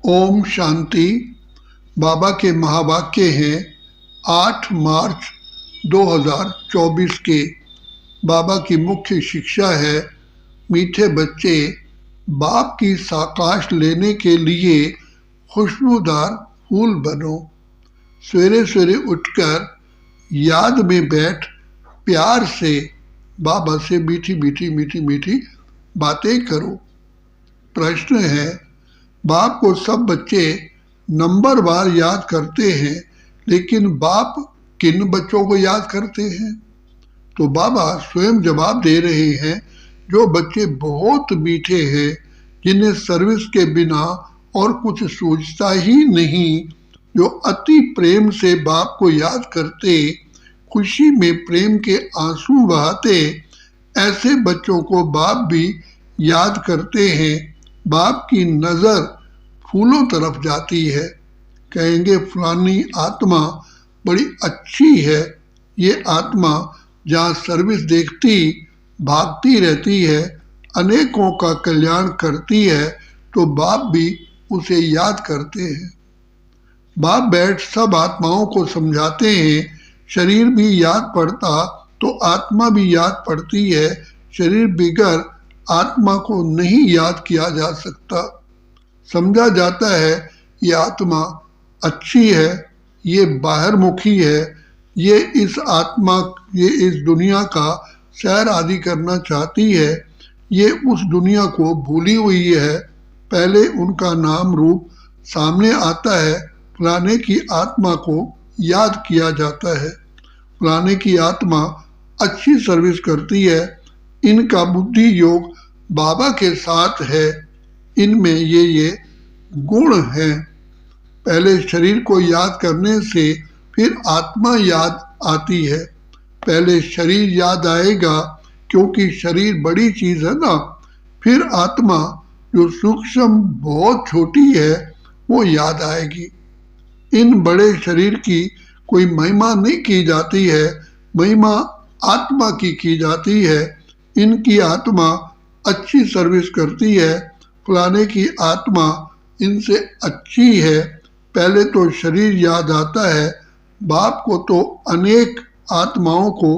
ओम शांति। बाबा के महावाक्य हैं 8 मार्च 2024 के। बाबा की मुख्य शिक्षा है, मीठे बच्चे, बाप की साकाश लेने के लिए खुशबूदार फूल बनो। सवेरे सवेरे उठकर याद में बैठ प्यार से बाबा से मीठी मीठी मीठी मीठी बातें करो। प्रश्न है, बाप को सब बच्चे नंबरवार याद करते हैं, लेकिन बाप किन बच्चों को याद करते हैं? तो बाबा स्वयं जवाब दे रहे हैं, जो बच्चे बहुत मीठे हैं, जिन्हें सर्विस के बिना और कुछ सोचता ही नहीं, जो अति प्रेम से बाप को याद करते, खुशी में प्रेम के आंसू बहाते, ऐसे बच्चों को बाप भी याद करते हैं। बाप की नजर फूलों तरफ जाती है, कहेंगे फलानी आत्मा बड़ी अच्छी है। ये आत्मा जहाँ सर्विस देखती भागती रहती है, अनेकों का कल्याण करती है, तो बाप भी उसे याद करते हैं। बाप बैठ सब आत्माओं को समझाते हैं, शरीर भी याद पड़ता तो आत्मा भी याद पड़ती है। शरीर बिगर आत्मा को नहीं याद किया जा सकता। समझा जाता है ये आत्मा अच्छी है, ये बाहर मुखी है, ये इस दुनिया का सैर आदि करना चाहती है, ये उस दुनिया को भूली हुई है। पहले उनका नाम रूप सामने आता है, फलाने की आत्मा को याद किया जाता है। फलाने की आत्मा अच्छी सर्विस करती है, इनका बुद्धि योग बाबा के साथ है, इनमें ये गुण हैं। पहले शरीर को याद करने से फिर आत्मा याद आती है। पहले शरीर याद आएगा, क्योंकि शरीर बड़ी चीज है ना। फिर आत्मा जो सूक्ष्म बहुत छोटी है वो याद आएगी। इन बड़े शरीर की कोई महिमा नहीं की जाती है, महिमा आत्मा की जाती है। इनकी आत्मा अच्छी सर्विस करती है, फलाने की आत्मा इनसे अच्छी है। पहले तो शरीर याद आता है, बाप को तो अनेक आत्माओं को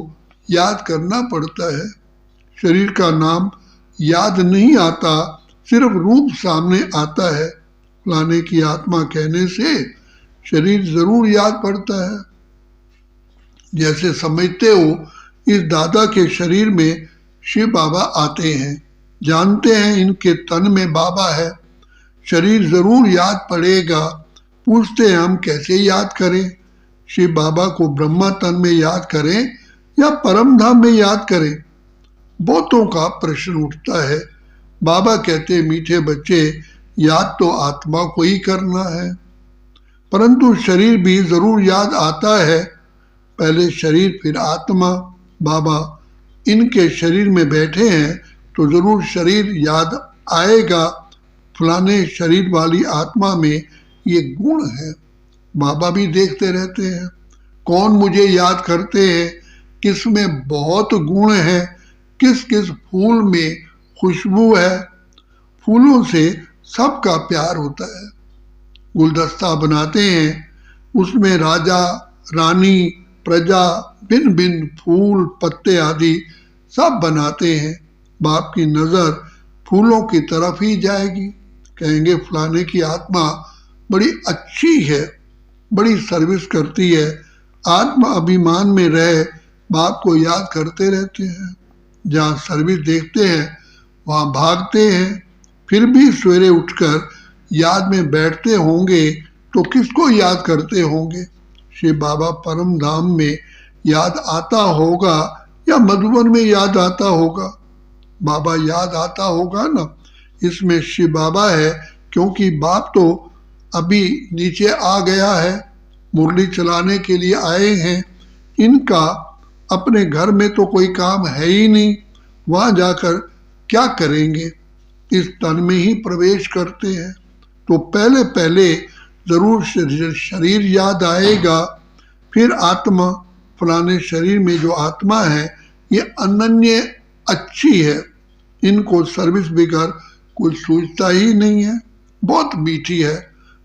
याद करना पड़ता है। शरीर का नाम याद नहीं आता, सिर्फ रूप सामने आता है। फलाने की आत्मा कहने से शरीर जरूर याद पड़ता है। जैसे समझते हो, इस दादा के शरीर में शिव बाबा आते हैं, जानते हैं इनके तन में बाबा है, शरीर जरूर याद पड़ेगा। पूछते हैं हम कैसे याद करें? शिव बाबा को ब्रह्मा तन में याद करें या परम धाम में याद करें? बहुतों का प्रश्न उठता है। बाबा कहते, मीठे बच्चे, याद तो आत्मा को ही करना है, परंतु शरीर भी जरूर याद आता है। पहले शरीर फिर आत्मा। बाबा इनके शरीर में बैठे हैं तो जरूर शरीर याद आएगा। फलाने शरीर वाली आत्मा में ये गुण है। बाबा भी देखते रहते हैं, कौन मुझे याद करते हैं, किस में बहुत गुण है, किस किस फूल में खुशबू है। फूलों से सबका प्यार होता है। गुलदस्ता बनाते हैं, उसमें राजा रानी प्रजा भिन्न भिन्न फूल पत्ते आदि सब बनाते हैं। बाप की नजर फूलों की तरफ ही जाएगी, कहेंगे फलाने की आत्मा बड़ी अच्छी है, बड़ी सर्विस करती है। आत्मा अभिमान में रहे बाप को याद करते रहते हैं। जहाँ सर्विस देखते हैं वहाँ भागते हैं। फिर भी सवेरे उठकर याद में बैठते होंगे तो किसको याद करते होंगे? शिव बाबा परम धाम में याद आता होगा या मधुबन में याद आता होगा? बाबा याद आता होगा ना। इसमें शिव बाबा है, क्योंकि बाप तो अभी नीचे आ गया है, मुरली चलाने के लिए आए हैं। इनका अपने घर में तो कोई काम है ही नहीं, वहाँ जाकर क्या करेंगे? इस तन में ही प्रवेश करते हैं, तो पहले पहले जरूर शरीर याद आएगा, फिर आत्मा। फलाने शरीर में जो आत्मा है ये अनन्य अच्छी है, इनको सर्विस बिगर कोई सोचता ही नहीं है, बहुत मीठी है।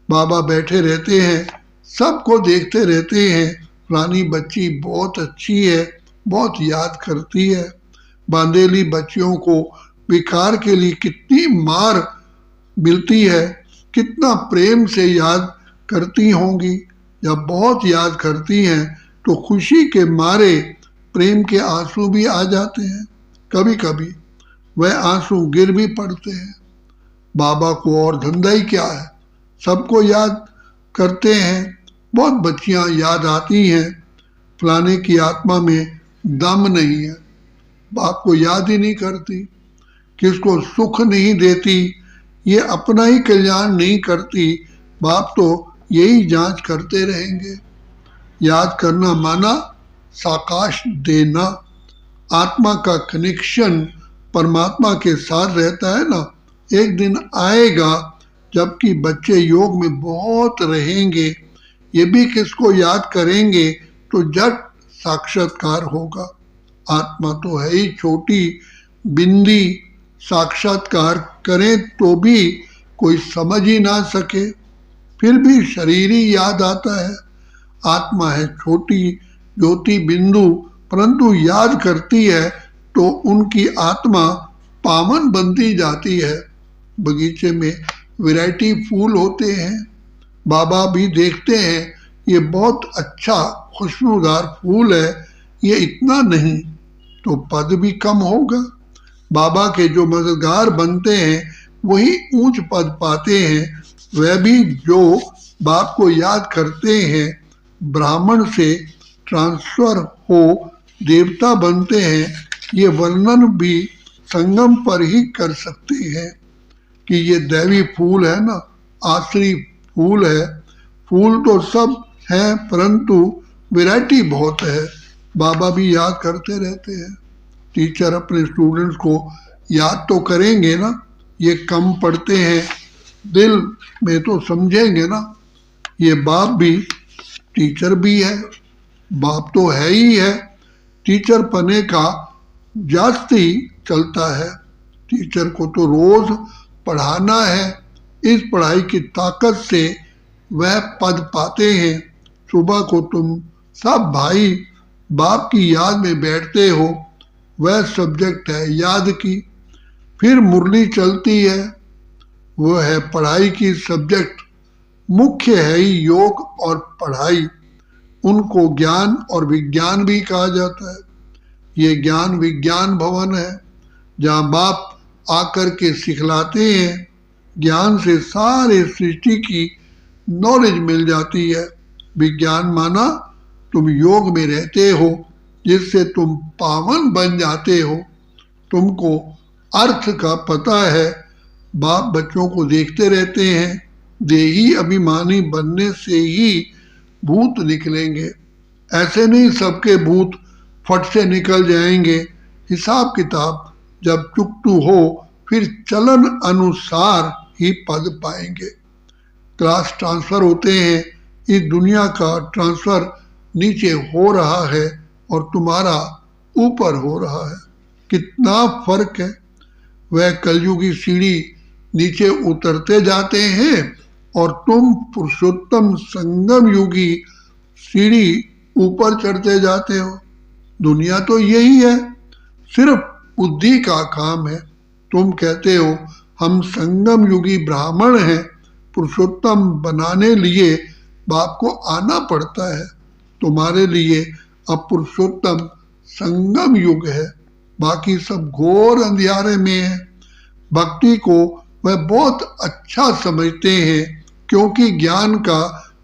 बाबा बैठे रहते हैं, सबको देखते रहते हैं, फलानी बच्ची बहुत अच्छी है, बहुत याद करती है। बांदेली बच्चियों को विकार के लिए कितनी मार मिलती है, कितना प्रेम से याद करती होंगी। जब बहुत याद करती हैं तो खुशी के मारे प्रेम के आंसू भी आ जाते हैं। कभी कभी वह आंसू गिर भी पड़ते हैं। बाबा को और धंधा ही क्या है, सबको याद करते हैं। बहुत बच्चियां याद आती हैं, फलाने की आत्मा में दम नहीं है, बाप को याद ही नहीं करती, किसको सुख नहीं देती, ये अपना ही कल्याण नहीं करती, बाप तो यही जांच करते रहेंगे। याद करना माना साकाश देना। आत्मा का कनेक्शन परमात्मा के साथ रहता है ना, एक दिन आएगा जबकि बच्चे योग में बहुत रहेंगे, ये भी किसको याद करेंगे तो जट साक्षात्कार होगा। आत्मा तो है ही छोटी बिंदी, साक्षात्कार करें तो भी कोई समझ ही ना सके, फिर भी शरीर ही याद आता है। आत्मा है छोटी ज्योति बिंदु, परंतु याद करती है तो उनकी आत्मा पावन बनती जाती है। बगीचे में वैरायटी फूल होते हैं, बाबा भी देखते हैं ये बहुत अच्छा खुशबूदार फूल है, ये इतना नहीं तो पद भी कम होगा। बाबा के जो मददगार बनते हैं वही ऊंच पद पाते हैं। वह भी जो बाप को याद करते हैं ब्राह्मण से ट्रांसफर हो देवता बनते हैं। ये वर्णन भी संगम पर ही कर सकते हैं कि ये दैवी फूल है ना, आसरी फूल है। फूल तो सब है परंतु वैरायटी बहुत है। बाबा भी याद करते रहते हैं। टीचर अपने स्टूडेंट्स को याद तो करेंगे ना, ये कम पढ़ते हैं दिल में तो समझेंगे ना। ये बाप भी टीचर भी है, बाप तो है ही है, टीचर पने का जास्ती चलता है। टीचर को तो रोज पढ़ाना है, इस पढ़ाई की ताकत से वह पद पाते हैं। सुबह को तुम सब भाई बाप की याद में बैठते हो, वह सब्जेक्ट है याद की। फिर मुरली चलती है, वह है पढ़ाई की सब्जेक्ट। मुख्य है ही योग और पढ़ाई, उनको ज्ञान और विज्ञान भी कहा जाता है। ये ज्ञान विज्ञान भवन है जहाँ बाप आकर के सिखलाते हैं। ज्ञान से सारे सृष्टि की नॉलेज मिल जाती है। विज्ञान माना तुम योग में रहते हो जिससे तुम पावन बन जाते हो, तुमको अर्थ का पता है। बाप बच्चों को देखते रहते हैं, देही अभिमानी बनने से ही भूत निकलेंगे। ऐसे नहीं सबके भूत फट से निकल जाएंगे। हिसाब किताब जब चुकतू हो फिर चलन अनुसार ही पद पाएंगे। क्लास ट्रांसफर होते हैं, इस दुनिया का ट्रांसफर नीचे हो रहा है और तुम्हारा ऊपर हो रहा है, कितना फर्क है। वह कलयुगी सीढ़ी नीचे उतरते जाते हैं और तुम पुरुषोत्तम संगम युगी सीढ़ी ऊपर चढ़ते जाते हो। दुनिया तो यही है, सिर्फ बुद्धि का काम है। तुम कहते हो हम संगम युगी ब्राह्मण हैं, पुरुषोत्तम बनाने लिए बाप को आना पड़ता है। तुम्हारे लिए अब पुरुषोत्तम संगम युग है, बाकी सब घोर अंधियारे में है। भक्ति को वह बहुत अच्छा समझते हैं क्योंकि ज्ञान का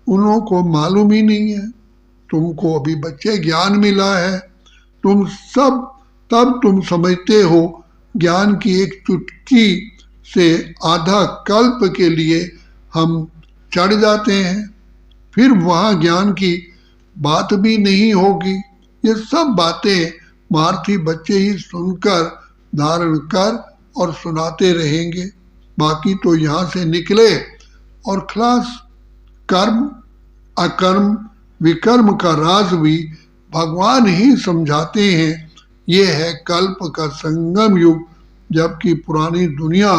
उन्हों को मालूम ही नहीं है। तुमको अभी बच्चे ज्ञान मिला है, तुम सब तब तुम समझते हो ज्ञान की एक चुटकी से आधा कल्प के लिए हम चढ़ जाते हैं, फिर वहाँ ज्ञान की बात भी नहीं होगी। ये सब बातें मार्थी बच्चे ही सुनकर धारण कर और सुनाते रहेंगे। बाकी तो यहाँ से निकले और खलास। कर्म अकर्म विकर्म का राज भी भगवान ही समझाते हैं। ये है कल्प का संगम युग, जबकि पुरानी दुनिया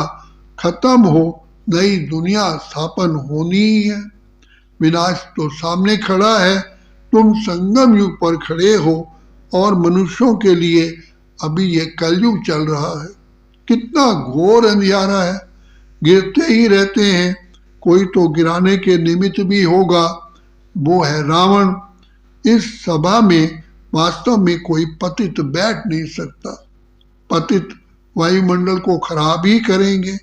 खत्म हो नई दुनिया स्थापन होनी ही है। विनाश तो सामने खड़ा है, तुम संगम युग पर खड़े हो और मनुष्यों के लिए अभी ये कलयुग चल रहा है। कितना घोर अंधियारा है, गिरते ही रहते हैं, कोई तो गिराने के निमित्त भी होगा, वो है रावण। इस सभा में वास्तव में कोई पतित बैठ नहीं सकता। पतित वायुमंडल को खराब ही करेंगे।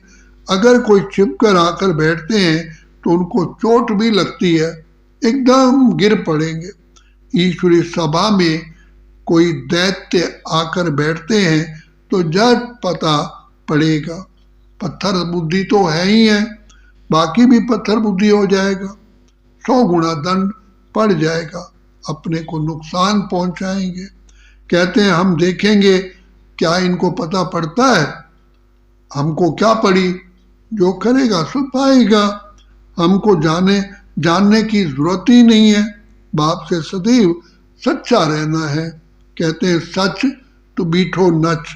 अगर कोई छिपकर आकर बैठते हैं तो उनको चोट भी लगती है, एकदम गिर पड़ेंगे। ईश्वरी सभा में कोई दैत्य आकर बैठते हैं तो झट पता पड़ेगा। पत्थर बुद्धि तो है ही है, बाकी भी पत्थर बुद्धि हो जाएगा। 100 गुना दंड पड़ जाएगा, अपने को नुकसान पहुंचाएंगे। कहते हैं हम देखेंगे, क्या इनको पता पड़ता है? हमको क्या पड़ी, जो करेगा सो पाएगा। हमको जानने की जरूरत ही नहीं है। बाप से सदैव सच्चा रहना है। कहते हैं सच तो बीठो नच।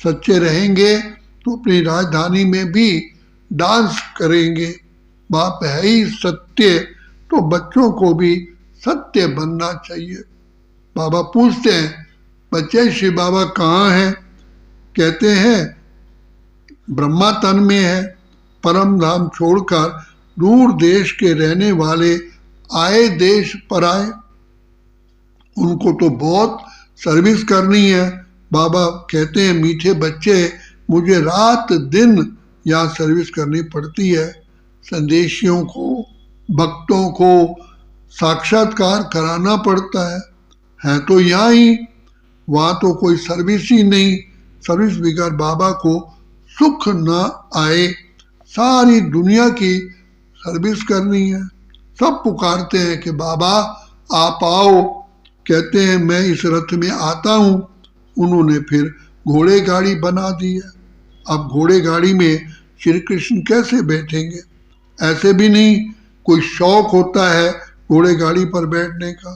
सच्चे रहेंगे तो अपनी राजधानी में भी डांस करेंगे। बाप है ही सत्य, तो बच्चों को भी सत्य बनना चाहिए। बाबा पूछते हैं, बच्चे शिव बाबा कहाँ हैं? कहते हैं ब्रह्मा तन में है। परम धाम छोड़कर दूर देश के रहने वाले आए देश पर आए, उनको तो बहुत सर्विस करनी है। बाबा कहते हैं मीठे बच्चे, मुझे रात दिन यहाँ सर्विस करनी पड़ती है। संदेशियों को, भक्तों को साक्षात्कार कराना पड़ता है तो यहाँ ही, वहाँ तो कोई सर्विस ही नहीं। सर्विस बगैर बाबा को सुख न आए। सारी दुनिया की सर्विस करनी है। सब पुकारते हैं कि बाबा आप आओ। कहते हैं मैं इस रथ में आता हूँ। उन्होंने फिर घोड़े गाड़ी बना दी है। अब घोड़े गाड़ी में श्री कृष्ण कैसे बैठेंगे? ऐसे भी नहीं कोई शौक होता है घोड़े गाड़ी पर बैठने का।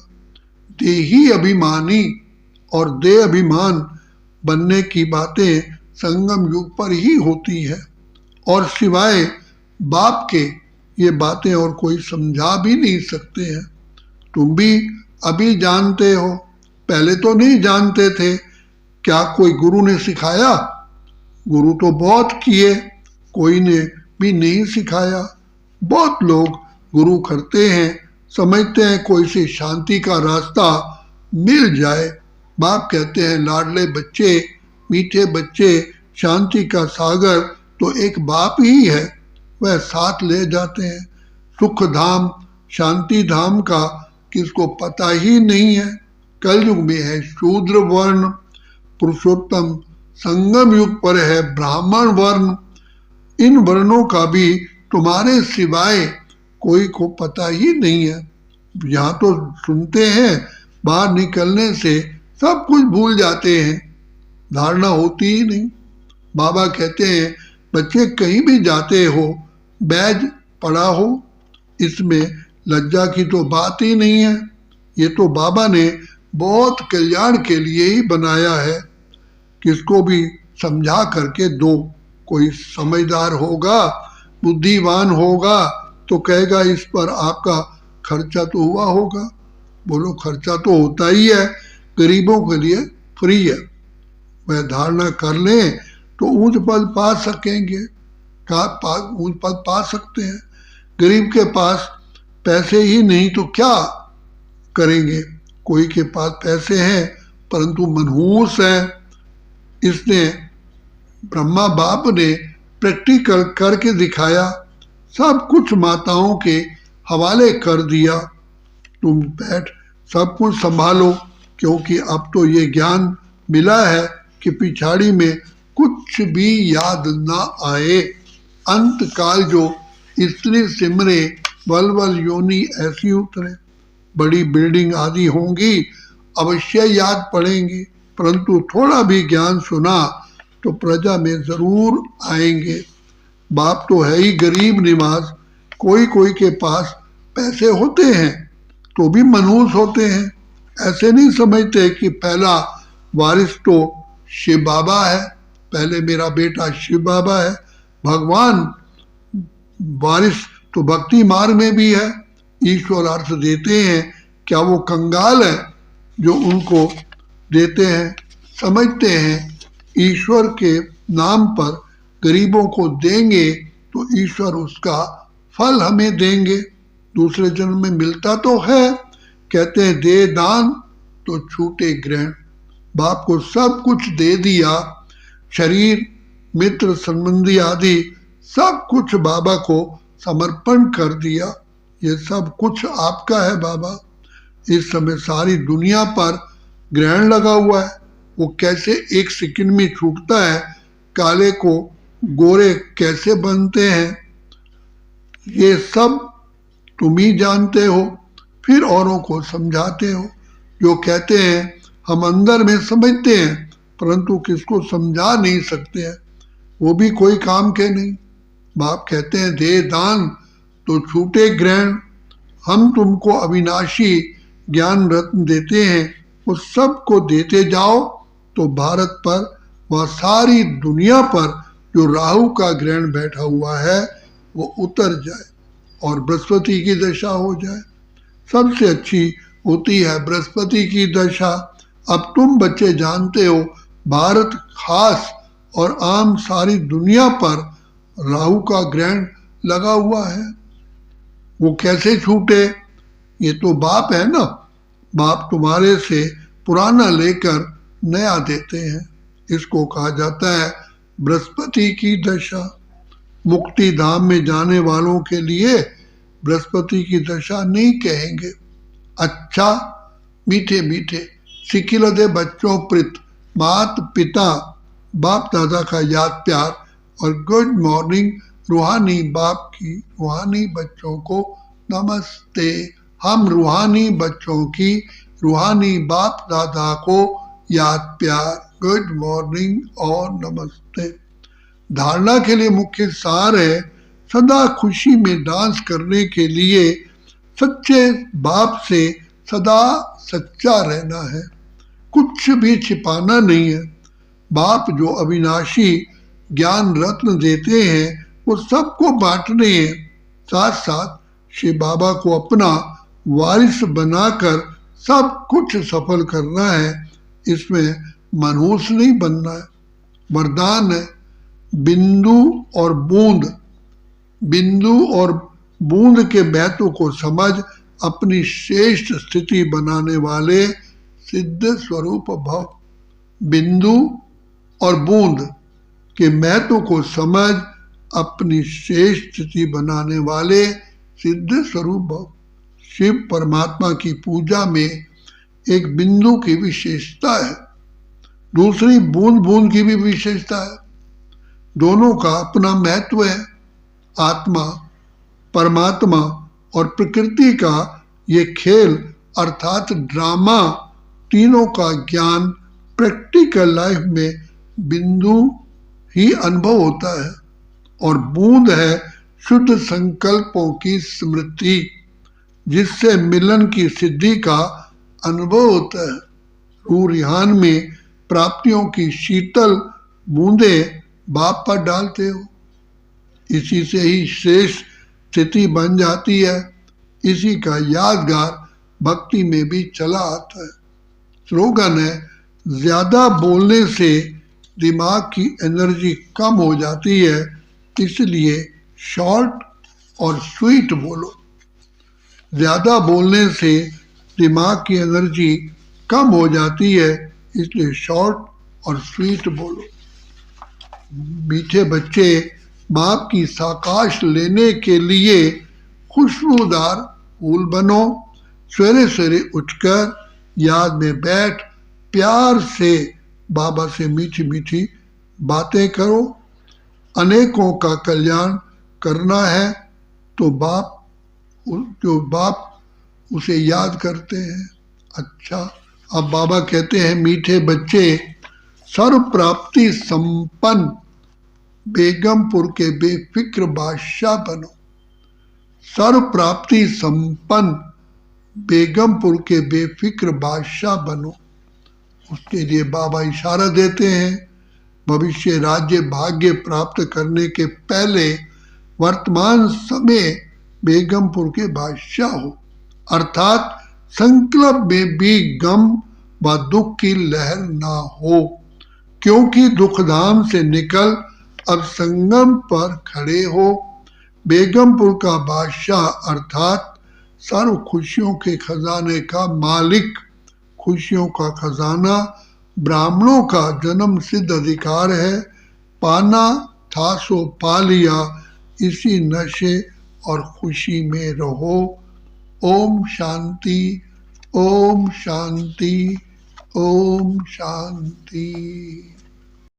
देही अभिमानी और देह अभिमान बनने की बातें संगम युग पर ही होती है, और सिवाय बाप के ये बातें और कोई समझा भी नहीं सकते हैं। तुम भी अभी जानते हो, पहले तो नहीं जानते थे। क्या कोई गुरु ने सिखाया? गुरु तो बहुत किए, कोई ने भी नहीं सिखाया। बहुत लोग गुरु करते हैं, समझते हैं कोई सी शांति का रास्ता मिल जाए। बाप कहते हैं लाडले बच्चे, मीठे बच्चे, शांति का सागर तो एक बाप ही है, वह साथ ले जाते हैं। सुख धाम, शांति धाम का किसको पता ही नहीं है। कलयुग में है शूद्र वर्ण, पुरुषोत्तम संगम युग पर है ब्राह्मण वर्ण। इन वर्णों का भी तुम्हारे सिवाय कोई को पता ही नहीं है। यहाँ तो सुनते हैं, बाहर निकलने से सब कुछ भूल जाते हैं, धारणा होती ही नहीं। बाबा कहते हैं बच्चे कहीं भी जाते हो, बैज पड़ा हो, इसमें लज्जा की तो बात ही नहीं है। ये तो बाबा ने बहुत कल्याण के लिए ही बनाया है। किसको भी समझा करके दो। कोई समझदार होगा, बुद्धिमान होगा तो कहेगा इस पर आपका खर्चा तो हुआ होगा। बोलो खर्चा तो होता ही है, गरीबों के लिए फ्री है। वह धारणा कर लें तो ऊंच पद पा सकेंगे। ऊंच पद पा सकते हैं। गरीब के पास पैसे ही नहीं तो क्या करेंगे? कोई के पास पैसे हैं परंतु मनहूस है। इसने ब्रह्मा बाप ने प्रैक्टिकल करके दिखाया, सब कुछ माताओं के हवाले कर दिया। तुम बैठ सब कुछ संभालो, क्योंकि अब तो ये ज्ञान मिला है कि पिछाड़ी में कुछ भी याद ना आए। अंत काल जो स्त्री सिमरे, वल वल योनि ऐसी उतरे। बड़ी बिल्डिंग आदि होंगी, अवश्य याद पड़ेंगी, परंतु थोड़ा भी ज्ञान सुना तो प्रजा में जरूर आएंगे। बाप तो है ही गरीब निवास। कोई कोई के पास पैसे होते हैं तो भी मनहूस होते हैं। ऐसे नहीं समझते कि पहला वारिस तो शिव बाबा है, पहले मेरा बेटा शिव बाबा है। भगवान वारिस तो भक्ति मार्ग में भी है, ईश्वर अर्थ देते हैं, क्या वो कंगाल है जो उनको देते हैं? समझते हैं ईश्वर के नाम पर गरीबों को देंगे तो ईश्वर उसका फल हमें देंगे, दूसरे जन्म में मिलता तो है। कहते हैं दे दान तो छूटे ग्रहण। बाप को सब कुछ दे दिया, शरीर, मित्र, संबंधी आदि सब कुछ बाबा को समर्पण कर दिया। ये सब कुछ आपका है बाबा। इस समय सारी दुनिया पर ग्रहण लगा हुआ है, वो कैसे एक सेकंड में छूटता है, काले को गोरे कैसे बनते हैं, ये सब तुम ही जानते हो, फिर औरों को समझाते हो। जो कहते हैं हम अंदर में समझते हैं परंतु किसको समझा नहीं सकते हैं, वो भी कोई काम के नहीं। बाप कहते हैं दे दान तो छूटे ग्रहण। हम तुमको अविनाशी ज्ञान रत्न देते हैं, वो सबको देते जाओ तो भारत पर व सारी दुनिया पर जो राहु का ग्रहण बैठा हुआ है वो उतर जाए और बृहस्पति की दशा हो जाए। सबसे अच्छी होती है बृहस्पति की दशा। अब तुम बच्चे जानते हो भारत खास और आम सारी दुनिया पर राहु का ग्रहण लगा हुआ है, वो कैसे छूटे? ये तो बाप है ना, बाप तुम्हारे से पुराना लेकर नया देते हैं, इसको कहा जाता है बृहस्पति की दशा। मुक्ति धाम में जाने वालों के लिए बृहस्पति की दशा नहीं कहेंगे। अच्छा मीठे मीठे सिकिलदे बच्चों प्रित मात पिता बाप दादा का याद प्यार और गुड मॉर्निंग रूहानी बाप की रूहानी बच्चों को नमस्ते। हम रूहानी बच्चों की रूहानी बाप दादा को याद प्यार, गुड मॉर्निंग और नमस्ते। धारणा के लिए मुख्य सार है सदा खुशी में डांस करने के लिए सच्चे बाप से सदा सच्चा रहना है, कुछ भी छिपाना नहीं है। बाप जो अविनाशी ज्ञान रत्न देते हैं वो सबको बांटने हैं, साथ साथ श्री बाबा को अपना वारिस बनाकर सब कुछ सफल करना है, इसमें मनहूस नहीं बनना है। वरदान है बिंदु और बूंद, बिंदु और बूंद के महत्व को समझ अपनी श्रेष्ठ स्थिति बनाने वाले सिद्ध स्वरूप भव। बिंदु और बूंद के महत्व को समझ अपनी श्रेष्ठ स्थिति बनाने वाले सिद्ध स्वरूप भव। शिव परमात्मा की पूजा में एक बिंदु की विशेषता है, दूसरी बूंद बूंद की भी विशेषता है, दोनों का अपना महत्व है। आत्मा, परमात्मा और प्रकृति का ये खेल अर्थात ड्रामा, तीनों का ज्ञान प्रैक्टिकल लाइफ में बिंदु ही अनुभव होता है और बूंद है शुद्ध संकल्पों की स्मृति जिससे मिलन की सिद्धि का अनुभव होता है। रूरिहान में प्राप्तियों की शीतल बूंदे बाप पर डालते हो, इसी से ही श्रेष्ठ स्थिति बन जाती है। इसी का यादगार भक्ति में भी चला आता है। स्लोगन है ज्यादा बोलने से दिमाग की एनर्जी कम हो जाती है, इसलिए शॉर्ट और स्वीट बोलो। ज्यादा बोलने से दिमाग की एनर्जी कम हो जाती है, इसलिए शॉर्ट और स्वीट बोलो। मीठे बच्चे बाप की साकाश लेने के लिए खुशबूदार फूल बनो। सवेरे सवेरे उठकर याद में बैठ प्यार से बाबा से मीठी मीठी बातें करो। अनेकों का कल्याण करना है तो बाप उसे याद करते हैं। अच्छा, अब बाबा कहते हैं मीठे बच्चे सर्व प्राप्ति संपन्न बेगमपुर के बेफिक्र बादशाह बनो। सर्व प्राप्ति संपन्न बेगमपुर के बेफिक्र बादशाह बनो। उसके लिए बाबा इशारा देते हैं भविष्य राज्य भाग्य प्राप्त करने के पहले वर्तमान समय बेगमपुर के बादशाह हो, अर्थात संकल्प में भी गम व दुख की लहर ना हो, क्योंकि दुखधाम से निकल अब संगम पर खड़े हो। बेगमपुर का बादशाह अर्थात सर्व खुशियों के खजाने का मालिक, खुशियों का खजाना ब्राह्मणों का जन्म सिद्ध अधिकार है। पाना था सो पा लिया, इसी नशे और खुशी में रहो। ओम शांति, ओम शांति, ओम शांति।